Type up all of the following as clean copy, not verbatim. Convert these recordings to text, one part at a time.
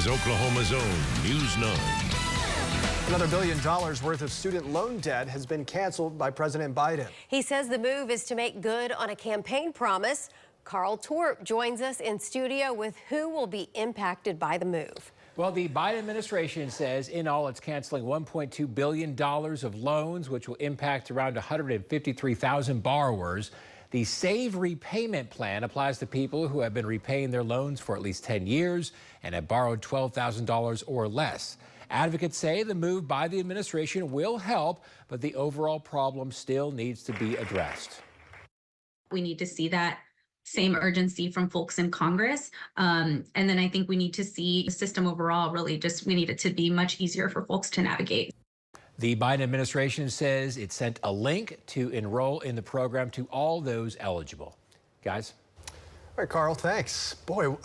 Oklahoma's own News 9. Another $1 billion worth of student loan debt has been canceled by President Biden. He says the move is to make good on a campaign promise. Carl Torp joins us in studio with who will be impacted by the move. Well, the Biden administration says in all it's canceling $1.2 billion of loans, which will impact around 153,000 borrowers. The Save Repayment Plan applies to people who have been repaying their loans for at least 10 years and have borrowed $12,000 or less. Advocates say the move by the administration will help, but the overall problem still needs to be addressed. We need to see that same urgency from folks in Congress. And then I think we need to see the system overall we need it to be much easier for folks to navigate. The Biden administration says it sent a link to enroll in the program to all those eligible. Guys? All right, Carl, thanks. Boy,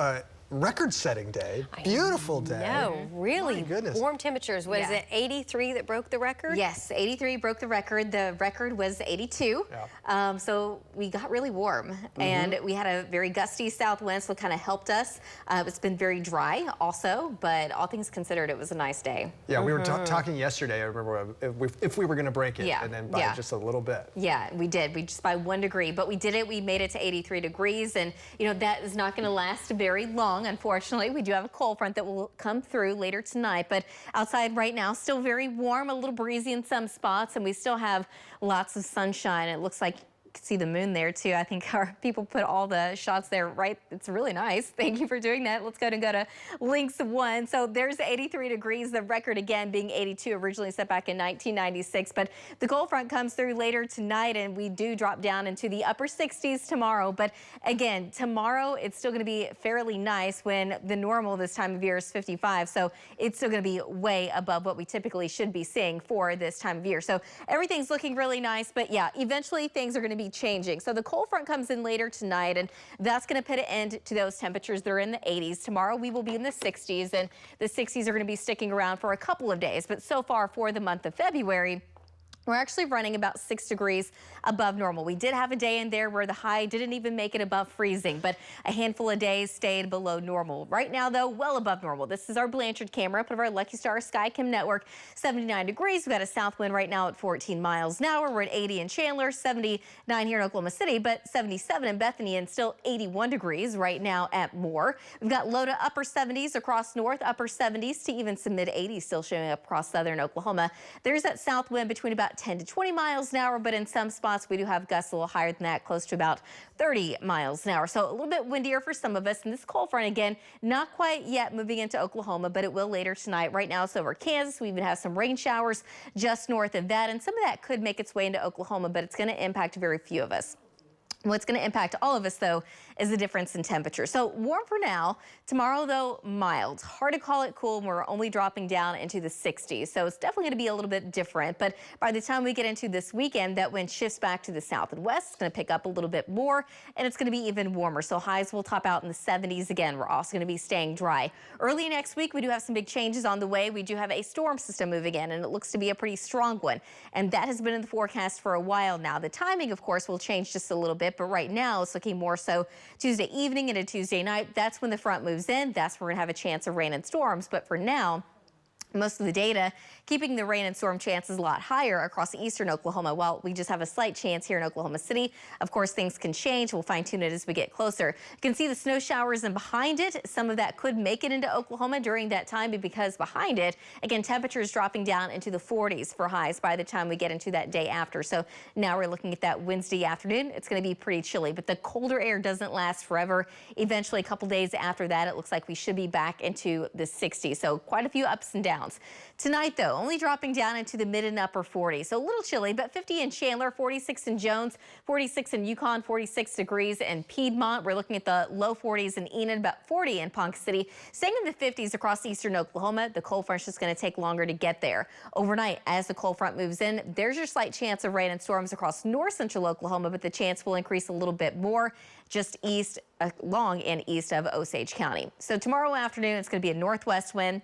record-setting day. Beautiful day. No, really. My goodness. Warm temperatures. Was it 83 that broke the record? Yes, 83 broke the record. The record was 82. Yeah. So we got really warm, and we had a very gusty south wind, so it kind of helped us. It's been very dry also, but all things considered, it was a nice day. Yeah, we were talking yesterday, I remember, if we were going to break it, and then by just a little bit. Yeah, we did. We just by 1 degree, but we did it. We made it to 83 degrees, and you know that is not going to last very long. Unfortunately, we do have a cold front that will come through later tonight, but outside right now, still very warm, a little breezy in some spots, and we still have lots of sunshine. It looks like you can see the moon there too. I think our people put all the shots there right. It's really nice. Thank you for doing that. Let's go to links 1. So there's 83 degrees, the record again being 82, originally set back in 1996. But the cold front comes through later tonight, and we do drop down into the upper 60s tomorrow. But again, tomorrow it's still going to be fairly nice when the normal this time of year is 55. So it's still going to be way above what we typically should be seeing for this time of year. So everything's looking really nice. But yeah, eventually things are going to be changing. So the cold front comes in later tonight, and that's going to put an end to those temperatures. They're in the 80s. Tomorrow we will be in the 60s, and the 60s are going to be sticking around for a couple of days. But so far for the month of February, we're actually running about 6 degrees above normal. We did have a day in there where the high didn't even make it above freezing, but a handful of days stayed below normal. Right now, though, well above normal. This is our Blanchard camera, part of our Lucky Star Skycam network. 79 degrees. We've got a south wind right now at 14 miles an hour. We're at 80 in Chandler, 79 here in Oklahoma City, but 77 in Bethany, and still 81 degrees right now at Moore. We've got low to upper 70s across north, upper 70s to even some mid 80s still showing up across southern Oklahoma. There's that south wind between about 10 to 20 miles an hour, but in some spots we do have gusts a little higher than that, close to about 30 miles an hour. So a little bit windier for some of us. And this cold front, again, not quite yet moving into Oklahoma, but it will later tonight. Right now it's over Kansas. We even have some rain showers just north of that, and some of that could make its way into Oklahoma, but it's going to impact very few of us. What's going to impact all of us, though, is the difference in temperature. So warm for now. Tomorrow, though, mild. Hard to call it cool. We're only dropping down into the 60s. So it's definitely going to be a little bit different. But by the time we get into this weekend, that wind shifts back to the south and west. It's going to pick up a little bit more, and it's going to be even warmer. So highs will top out in the 70s again. We're also going to be staying dry. Early next week, we do have some big changes on the way. We do have a storm system moving in, and it looks to be a pretty strong one. And that has been in the forecast for a while now. The timing, of course, will change just a little bit. But right now, it's looking more so Tuesday evening into Tuesday night. That's when the front moves in. That's where we're going to have a chance of rain and storms. But for now, most of the data keeping the rain and storm chances a lot higher across eastern Oklahoma. While we just have a slight chance here in Oklahoma City, of course, things can change. We'll fine-tune it as we get closer. You can see the snow showers, and behind it, some of that could make it into Oklahoma during that time, because behind it, again, temperatures dropping down into the 40s for highs by the time we get into that day after. So now we're looking at that Wednesday afternoon. It's going to be pretty chilly, but the colder air doesn't last forever. Eventually, a couple days after that, it looks like we should be back into the 60s. So quite a few ups and downs. Tonight, though, only dropping down into the mid and upper 40s. So a little chilly, but 50 in Chandler, 46 in Jones, 46 in Yukon, 46 degrees in Piedmont. We're looking at the low 40s in Enid, about 40 in Ponca City. Staying in the 50s across eastern Oklahoma. The cold front's just going to take longer to get there. Overnight, as the cold front moves in, there's your slight chance of rain and storms across north central Oklahoma, but the chance will increase a little bit more just east, along and east of Osage County. So tomorrow afternoon, it's going to be a northwest wind.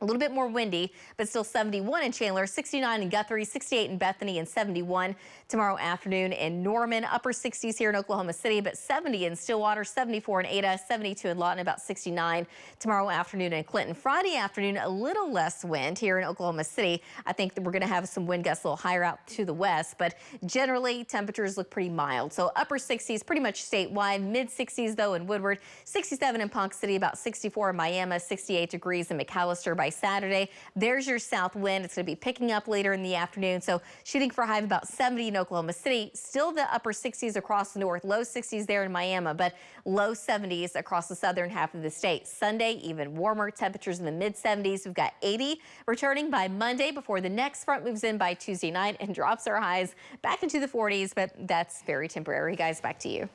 A little bit more windy, but still 71 in Chandler, 69 in Guthrie, 68 in Bethany, and 71 tomorrow afternoon in Norman. Upper 60s here in Oklahoma City, but 70 in Stillwater, 74 in Ada, 72 in Lawton, about 69 tomorrow afternoon in Clinton. Friday afternoon, a little less wind here in Oklahoma City. I think that we're going to have some wind gusts a little higher out to the west, but generally temperatures look pretty mild. So upper 60s pretty much statewide, mid 60s though in Woodward, 67 in Ponca City, about 64 in Miami, 68 degrees in McAllister by Saturday. There's your south wind. It's going to be picking up later in the afternoon. So shooting for a high of about 70 in Oklahoma City. Still the upper 60s across the north, low 60s there in Miami, but low 70s across the southern half of the state. Sunday, even warmer temperatures in the mid 70s. We've got 80 returning by Monday before the next front moves in by Tuesday night and drops our highs back into the 40s, but that's very temporary. Guys, back to you.